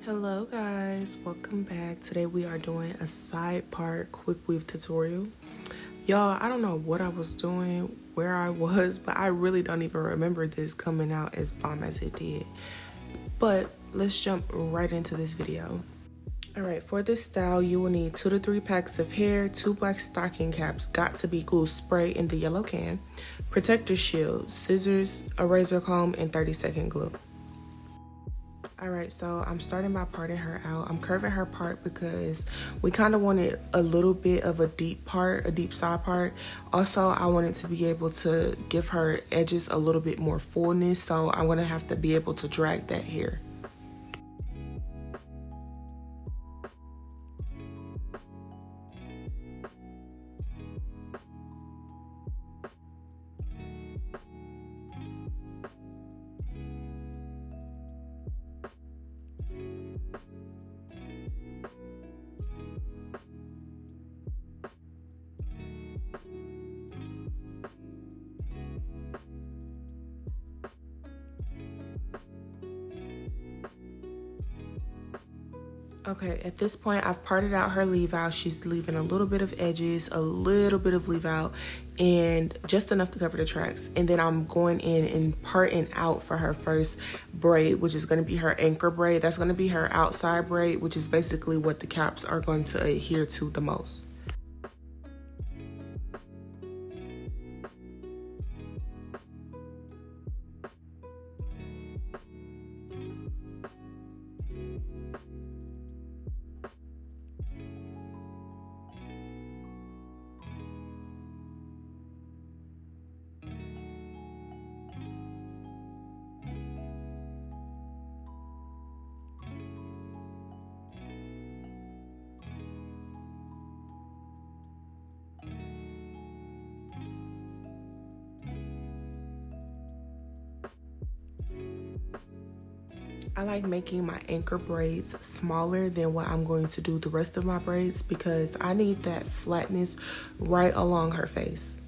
Hello guys, welcome back. Today we are doing a side part quick weave tutorial. Y'all, I don't know what I was doing, where I was, but I really don't even remember this coming out as bomb as it did. But let's jump right into this video. Alright, for this style you will need 2 to 3 packs of hair, 2 black stocking caps, got to be glue spray in the yellow can, protector shield, scissors, a razor comb, and 30-second glue. Alright, so I'm starting by parting her out. I'm curving her part because we kind of wanted a little bit of a deep part, a deep side part. Also, I wanted to be able to give her edges a little bit more fullness, so I'm going to have to be able to drag that hair. Okay, at this point, I've parted out her leave out. She's leaving a little bit of edges, a little bit of leave out, and just enough to cover the tracks. And then I'm going in and parting out for her first braid, which is going to be her anchor braid. That's going to be her outside braid, which is basically what the caps are going to adhere to the most. I like making my anchor braids smaller than what I'm going to do the rest of my braids because I need that flatness right along her face.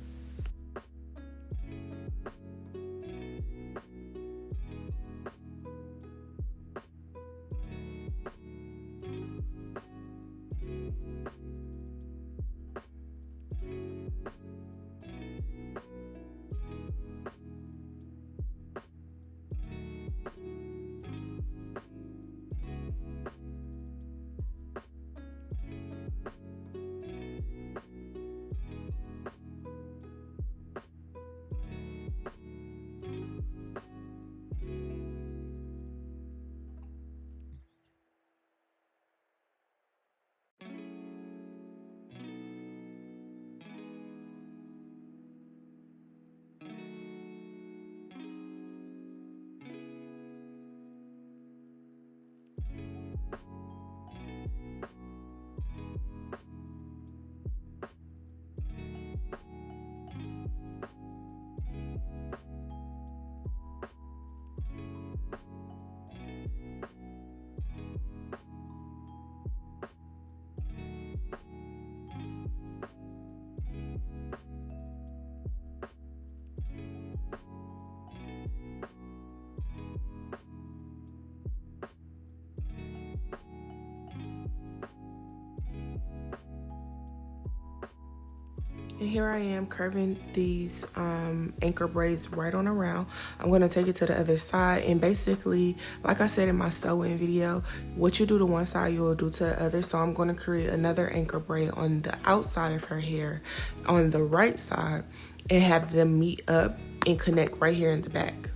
And here I am curving these anchor braids right on around. I'm going to take it to the other side, and basically, like I said in my sew-in video, what you do to one side, you will do to the other. So I'm going to create another anchor braid on the outside of her hair on the right side and have them meet up and connect right here in the back.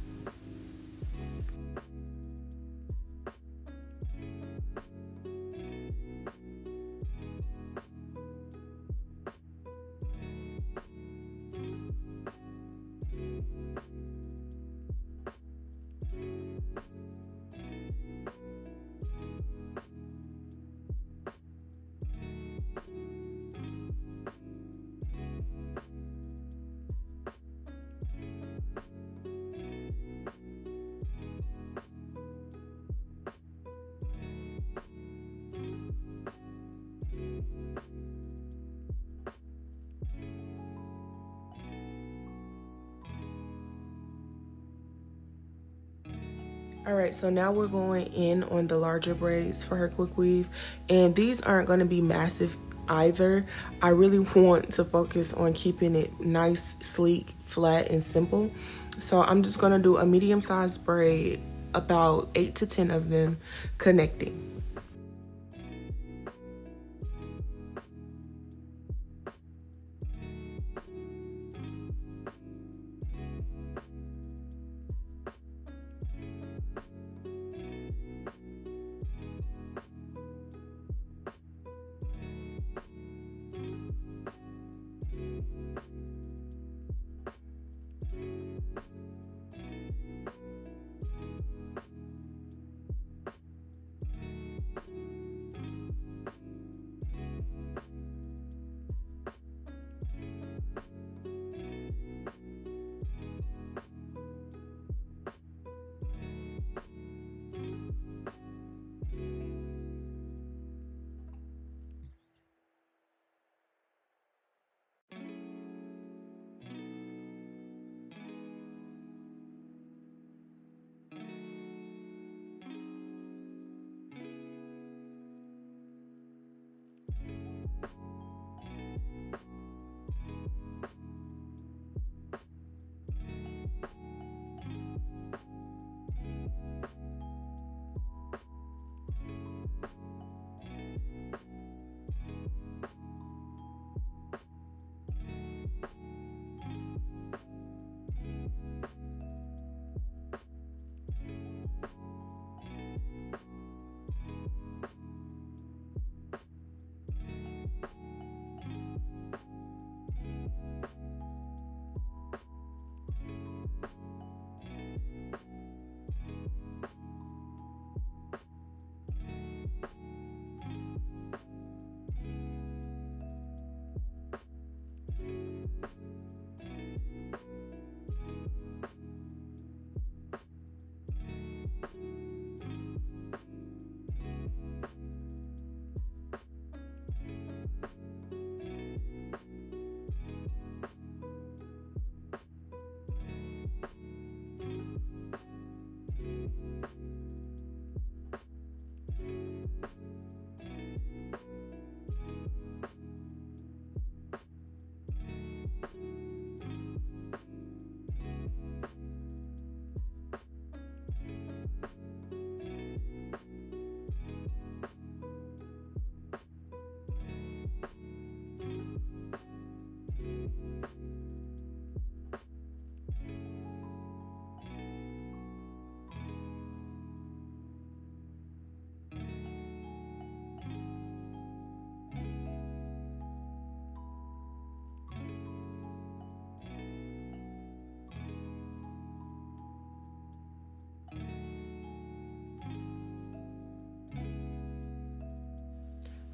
All right, so now we're going in on the larger braids for her quick weave, and these aren't going to be massive either. I really want to focus on keeping it nice, sleek, flat, and simple. So I'm just going to do a medium-sized braid, about 8 to 10 of them, connecting.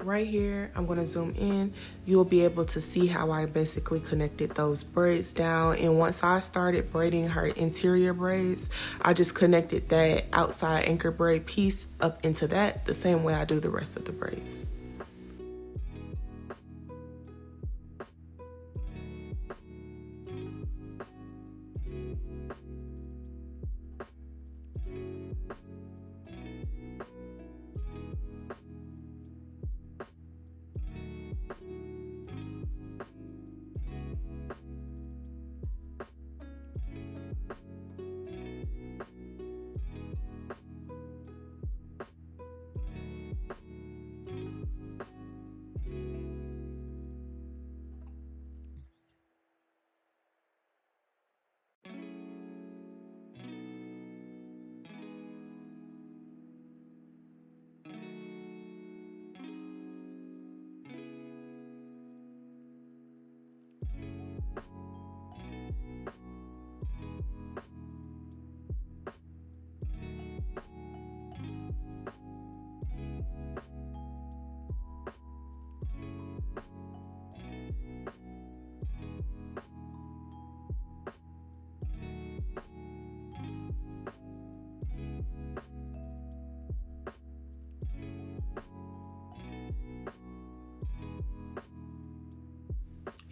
Right here, I'm going to zoom in. You'll be able to see how I basically connected those braids down. And once I started braiding her interior braids, I just connected that outside anchor braid piece up into that the same way I do the rest of the braids.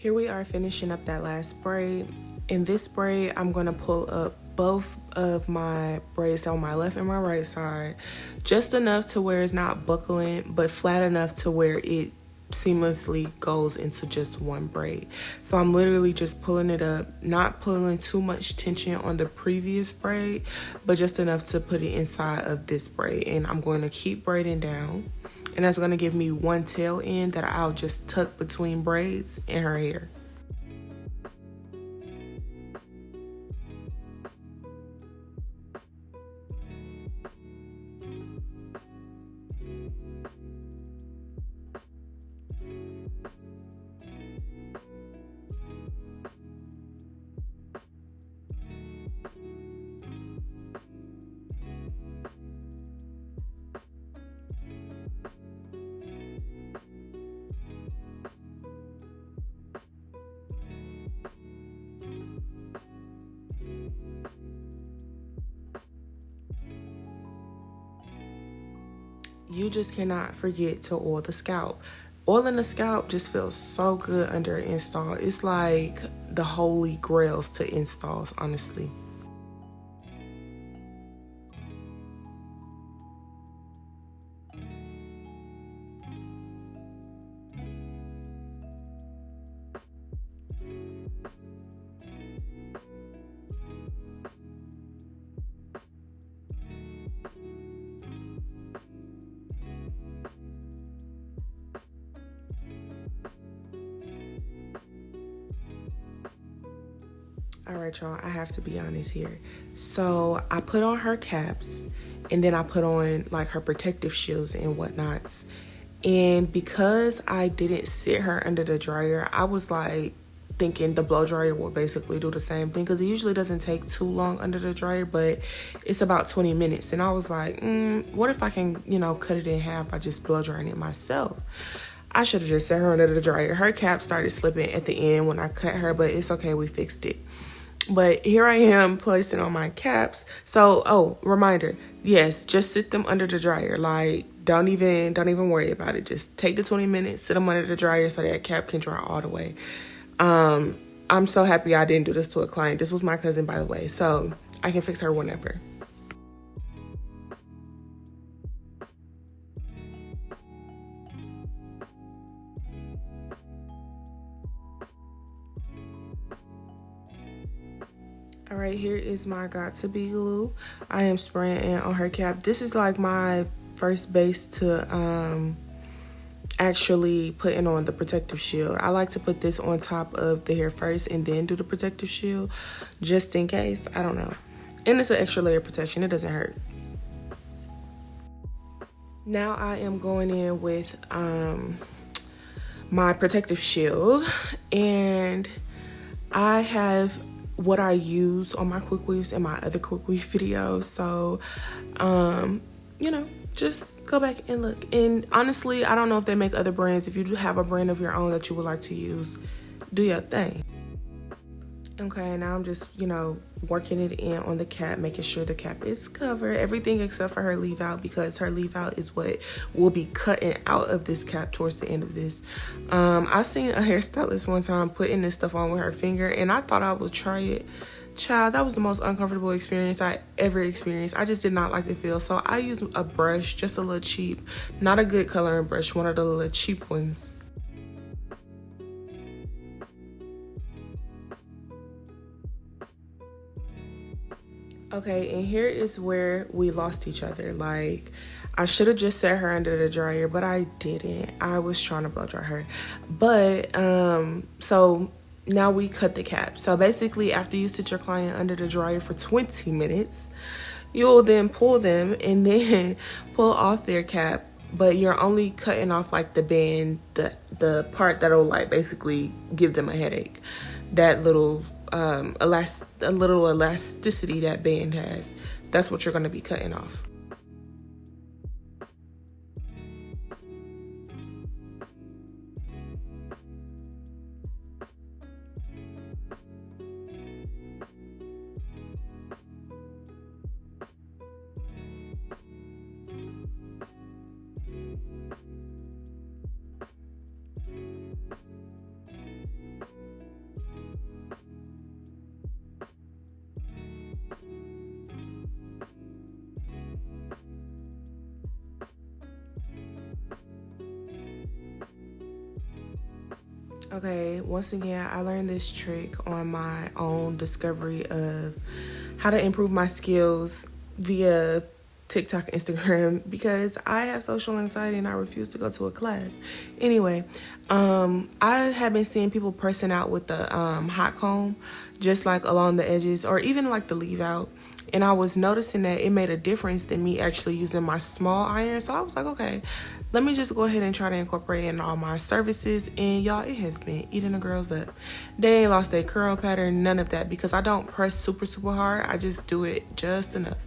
Here we are finishing up that last braid. In this braid, I'm going to pull up both of my braids on my left and my right side, just enough to where it's not buckling, but flat enough to where it seamlessly goes into just one braid. So I'm literally just pulling it up, not pulling too much tension on the previous braid, but just enough to put it inside of this braid. And I'm going to keep braiding down, and that's going to give me one tail end that I'll just tuck between braids in her hair. You just cannot forget to oil the scalp. Oiling the scalp just feels so good under an install. It's like the holy grails to installs, honestly. All right, y'all, I have to be honest here. So I put on her caps, and then I put on like her protective shields and whatnots. And because I didn't sit her under the dryer, I was like thinking the blow dryer will basically do the same thing, because it usually doesn't take too long under the dryer, but it's about 20 minutes. And I was like, what if I can, cut it in half by just blow drying it myself? I should have just set her under the dryer. Her cap started slipping at the end when I cut her, but it's okay, we fixed it. But here I am placing on my caps. So, reminder, yes, just sit them under the dryer. Like, don't even worry about it. Just take the 20 minutes, sit them under the dryer so that cap can dry all the way. I'm so happy I didn't do this to a client. This was my cousin, by the way, so I can fix her whenever. All right, here is my got to be glue. I am spraying it on her cap. This is like my first base to actually putting on the protective shield. I like to put this on top of the hair first and then do the protective shield, just in case. I don't know. And it's an extra layer of protection. It doesn't hurt. Now I am going in with my protective shield, and I have what I use on my Quickweaves and my other Quickweave videos. So, just go back and look. And honestly, I don't know if they make other brands. If you do have a brand of your own that you would like to use, do your thing. Okay, now I'm just, working it in on the cap, making sure the cap is covered. Everything except for her leave out, because her leave out is what will be cutting out of this cap towards the end of this. I seen a hairstylist one time putting this stuff on with her finger, and I thought I would try it. Child, that was the most uncomfortable experience I ever experienced. I just did not like the feel. So I use a brush, just a little cheap, not a good coloring brush, one of the little cheap ones. Okay, and here is where we lost each other. Like, I should have just set her under the dryer, but I didn't. I was trying to blow dry her. But, so now we cut the cap. So basically, after you sit your client under the dryer for 20 minutes, you'll then pull them and then pull off their cap. But you're only cutting off like the band, the part that'll like basically give them a headache. That little a little elasticity that band has. That's what you're going to be cutting off. Okay, once again, I learned this trick on my own discovery of how to improve my skills via TikTok, Instagram, because I have social anxiety and I refuse to go to a class. Anyway, I have been seeing people pressing out with the hot comb, just like along the edges or even like the leave out. And I was noticing that it made a difference than me actually using my small iron. So I was like, okay, let me just go ahead and try to incorporate it in all my services. And y'all, it has been eating the girls up. They ain't lost their curl pattern, none of that, because I don't press super, super hard. I just do it just enough.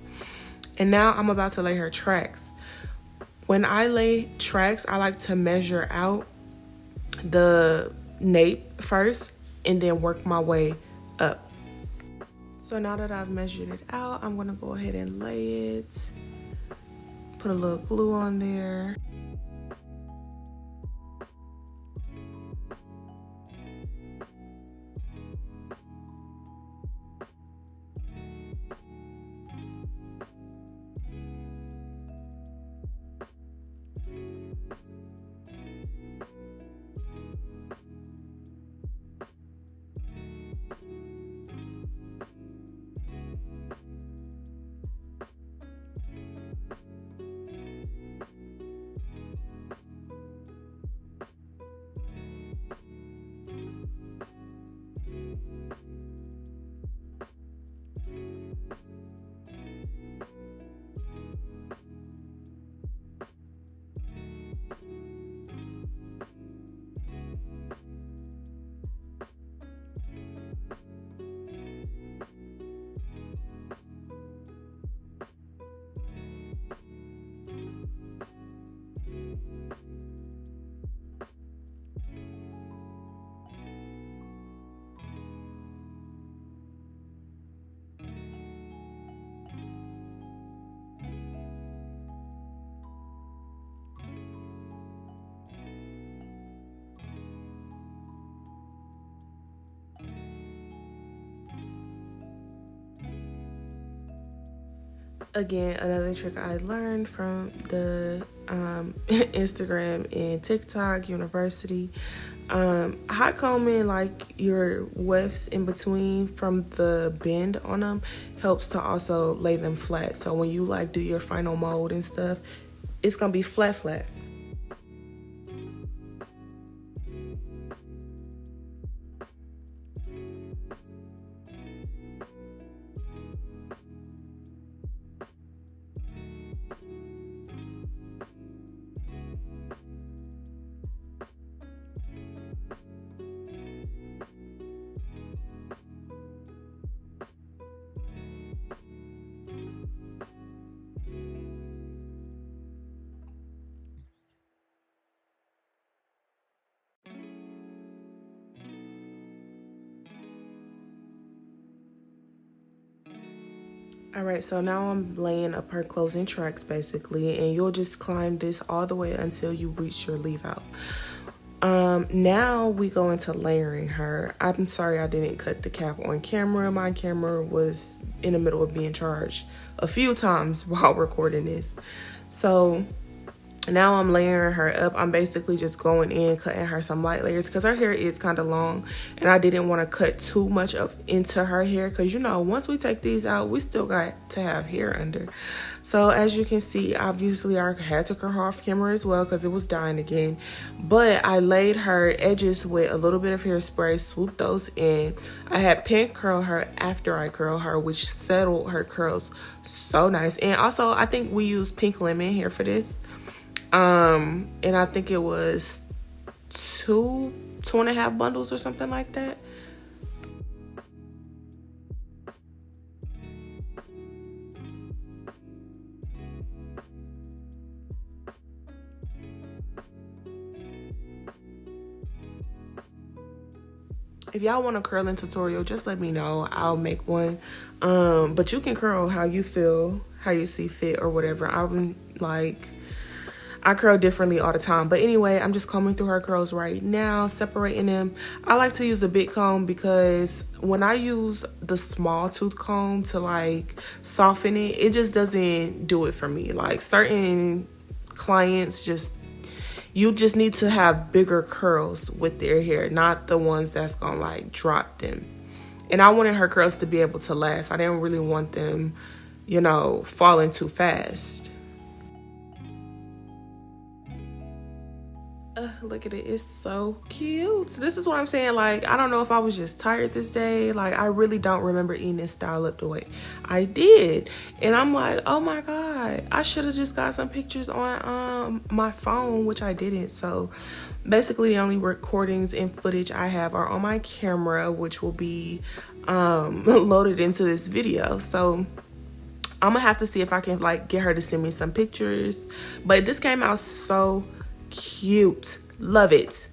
And now I'm about to lay her tracks. When I lay tracks, I like to measure out the nape first and then work my way up. So now that I've measured it out, I'm gonna go ahead and lay it. Put a little glue on there. Again, another trick I learned from the Instagram and TikTok University. Hot combing like your wefts in between from the bend on them helps to also lay them flat. So when you like do your final mold and stuff, it's gonna be flat. All right, so now I'm laying up her closing tracks basically, and you'll just climb this all the way until you reach your leave out. Now we go into layering her. I'm sorry I didn't cut the cap on camera. My camera was in the middle of being charged a few times while recording this. So now I'm layering her up. I'm basically just going in, cutting her some light layers because her hair is kind of long and I didn't want to cut too much into her hair because, you know, once we take these out, we still got to have hair under. So as you can see, obviously I had to curl her off camera as well because it was dying again. But I laid her edges with a little bit of hairspray, swooped those in. I had pin curl her after I curl her, which settled her curls so nice. And also I think we used pink lemon here for this. And I think it was two and a half bundles or something like that. If y'all want a curling tutorial, just let me know. I'll make one. But you can curl how you feel, how you see fit or whatever. I curl differently all the time. But anyway, I'm just combing through her curls right now, separating them. I like to use a big comb because when I use the small tooth comb to like soften it, it just doesn't do it for me. Like certain clients just, You just need to have bigger curls with their hair, not the ones that's gonna like drop them. And I wanted her curls to be able to last. I didn't really want them, you know, falling too fast. Look at it, it's so cute. This is what I'm saying, like, I don't know if I was just tired this day. Like, I really don't remember eating this style up the way I did. And I'm like, oh my God, I should have just got some pictures on my phone, which I didn't. So basically the only recordings and footage I have are on my camera, which will be loaded into this video. So I'm gonna have to see if I can like get her to send me some pictures. But this came out so cute. Love it.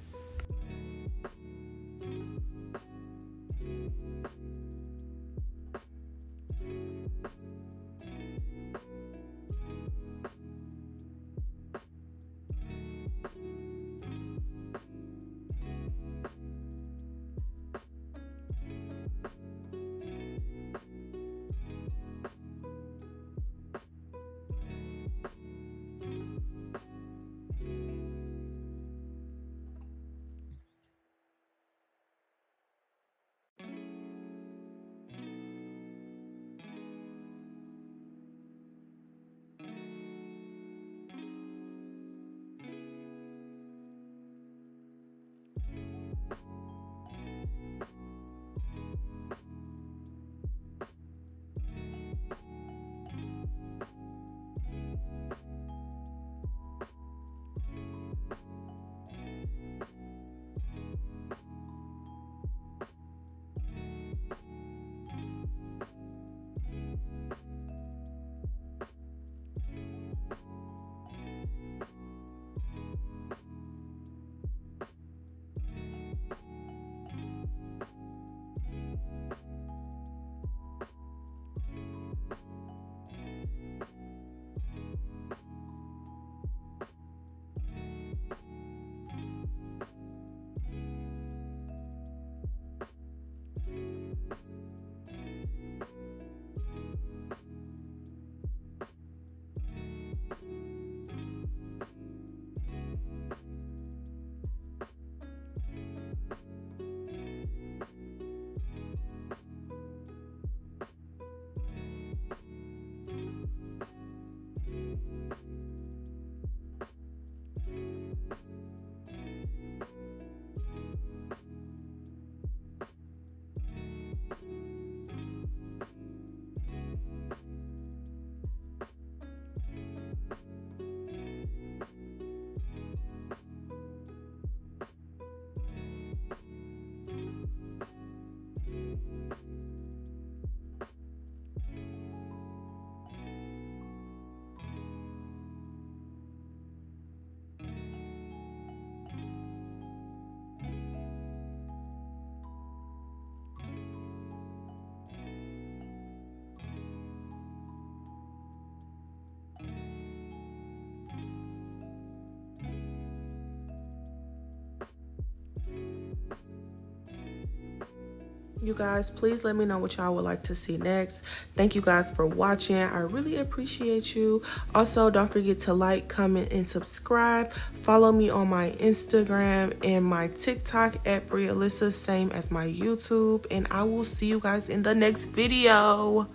You guys, please let me know what y'all would like to see next. Thank you guys for watching. I really appreciate you. Also, don't forget to like, comment, and subscribe. Follow me on my Instagram and my TikTok at BreeAylissa, same as my YouTube. And I will see you guys in the next video.